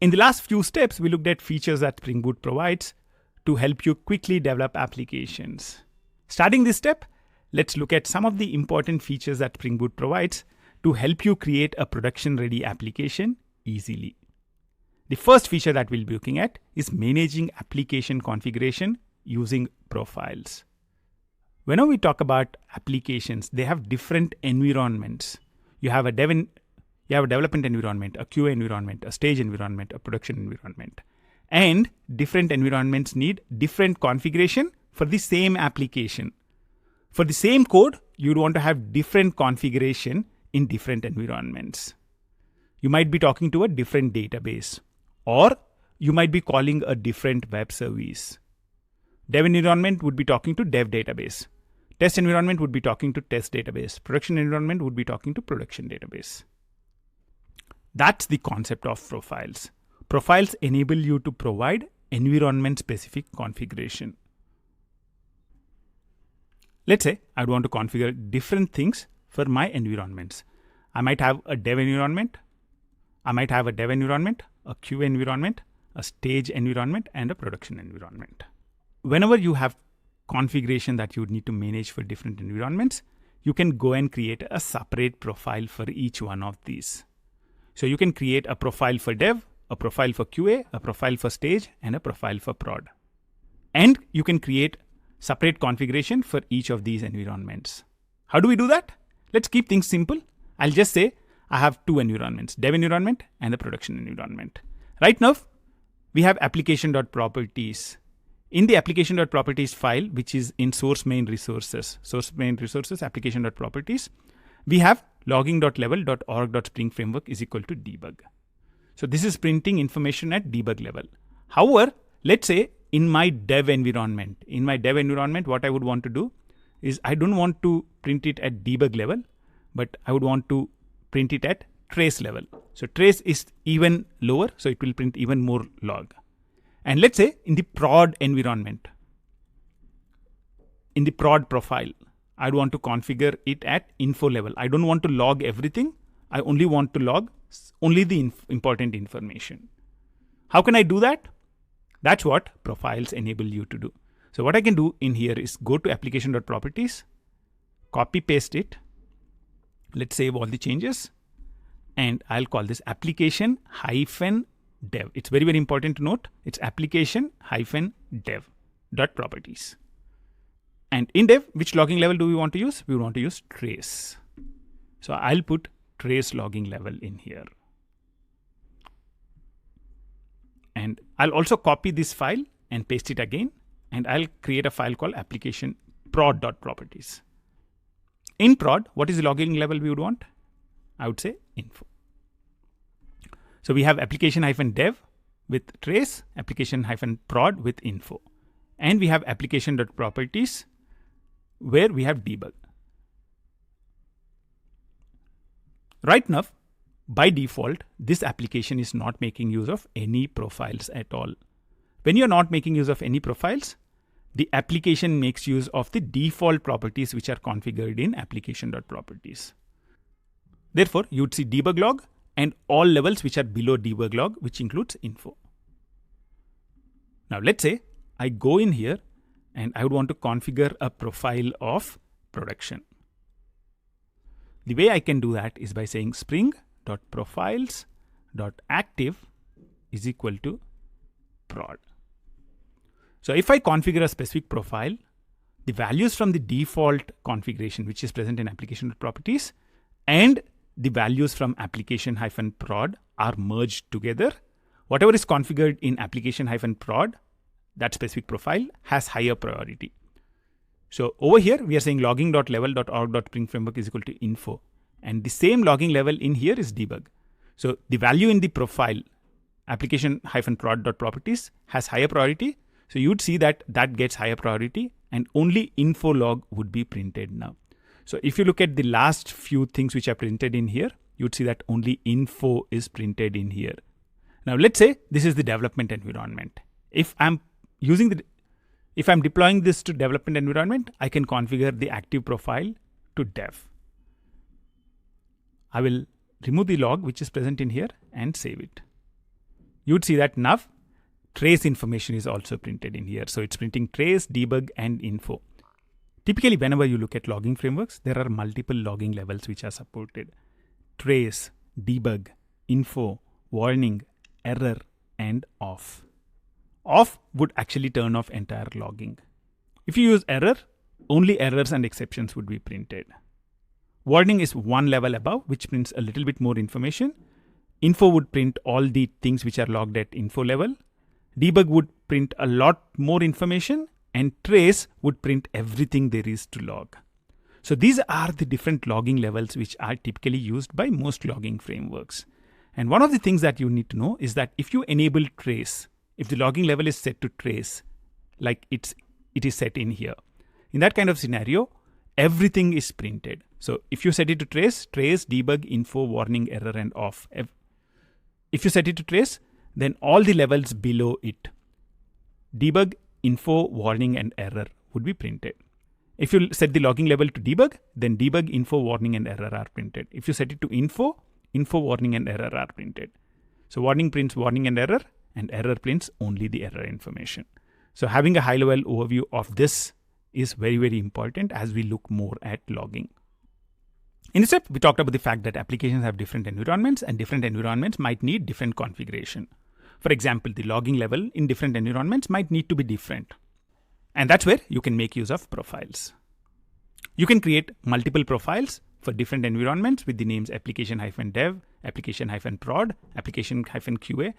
In the last few steps, we looked at features that Spring Boot provides to help you quickly develop applications. Starting this step, let's look at some of the important features that Spring Boot provides to help you create a production-ready application easily. The first feature that we'll be looking at is managing application configuration using profiles. Whenever we talk about applications, they have different environments. You have a development environment, a QA environment, a stage environment, a production environment. And different environments need different configuration for the same application. For the same code, you'd want to have different configuration in different environments. You might be talking to a different database, or you might be calling a different web service. Dev environment would be talking to dev database. Test environment would be talking to test database. Production environment would be talking to production database. That's the concept of profiles. Profiles enable you to provide environment-specific configuration. Let's say I want to configure different things for my environments. I might have a dev environment, a QA environment, a stage environment, and a production environment. Whenever you have configuration that you would need to manage for different environments, you can go and create a separate profile for each one of these. So you can create a profile for dev, a profile for QA, a profile for stage, and a profile for prod. And you can create separate configuration for each of these environments. How do we do that? Let's keep things simple. I'll just say I have two environments, dev environment and the production environment. Right now, we have application.properties. In the application.properties file, which is in source main resources, application.properties, we have logging.level.org.spring framework is equal to debug. So this is printing information at debug level. However, let's say in my dev environment, what I would want to do is I don't want to print it at debug level, but I would want to print it at trace level. So trace is even lower, so it will print even more log. And let's say in the prod environment, in the prod profile, I'd want to configure it at info level. I don't want to log everything. I only want to log only the important information. How can I do that? That's what profiles enable you to do. So what I can do in here is go to application.properties, copy paste it. Let's save all the changes. And I'll call this application-dev. It's very, very important to note. It's application-dev.properties. And in dev, which logging level do we want to use? We want to use trace. So I'll put trace logging level in here. And I'll also copy this file and paste it again. And I'll create a file called application prod.properties. In prod, what is the logging level we would want? I would say info. So we have application-dev with trace, application-prod with info. And we have application.properties where we have debug. Right now, by default, this application is not making use of any profiles at all. When you're not making use of any profiles, the application makes use of the default properties which are configured in application.properties. Therefore, you would see debug log and all levels which are below debug log, which includes info. Now let's say I go in here and I would want to configure a profile of production. The way I can do that is by saying spring.profiles.active is equal to prod. So if I configure a specific profile, the values from the default configuration, which is present in application.properties, and the values from application-prod are merged together. Whatever is configured in application-prod, that specific profile has higher priority. So over here, we are saying logging.level.org.spring-framework is equal to info. And the same logging level in here is debug. So the value in the profile application-prod.properties has higher priority. So you would see that that gets higher priority and only info log would be printed now. So if you look at the last few things which are printed in here, you would see that only info is printed in here. Now let's say this is the development environment. If I'm deploying this to development environment, I can configure the active profile to dev. I will remove the log which is present in here and save it. you'd see that nav trace information is also printed in here. So it's printing trace, debug, and info. Typically, whenever you look at logging frameworks, there are multiple logging levels which are supported. Trace, debug, info, warning, error, and off. Off would actually turn off entire logging. If you use error, only errors and exceptions would be printed. Warning is one level above, which prints a little bit more information. Info would print all the things which are logged at info level. Debug would print a lot more information, and trace would print everything there is to log. So these are the different logging levels which are typically used by most logging frameworks. And one of the things that you need to know is that if you enable trace, if the logging level is set to trace, like it is set in here, in that kind of scenario, everything is printed. So if you set it to trace, debug, info, warning, error, and off. If you set it to trace, then all the levels below it, debug, info, warning, and error would be printed. If you set the logging level to debug, then debug, info, warning, and error are printed. If you set it to info, warning, and error are printed. So warning prints warning and error prints only the error information. So having a high-level overview of this is very, very important as we look more at logging. In this step, we talked about the fact that applications have different environments, and different environments might need different configuration. For example, the logging level in different environments might need to be different. And that's where you can make use of profiles. You can create multiple profiles for different environments with the names application-dev, application-prod, application-QA,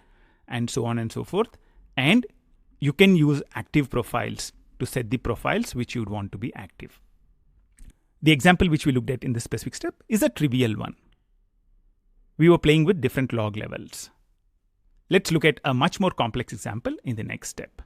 and so on and so forth. And you can use active profiles to set the profiles which you would want to be active. The example which we looked at in this specific step is a trivial one. We were playing with different log levels. Let's look at a much more complex example in the next step.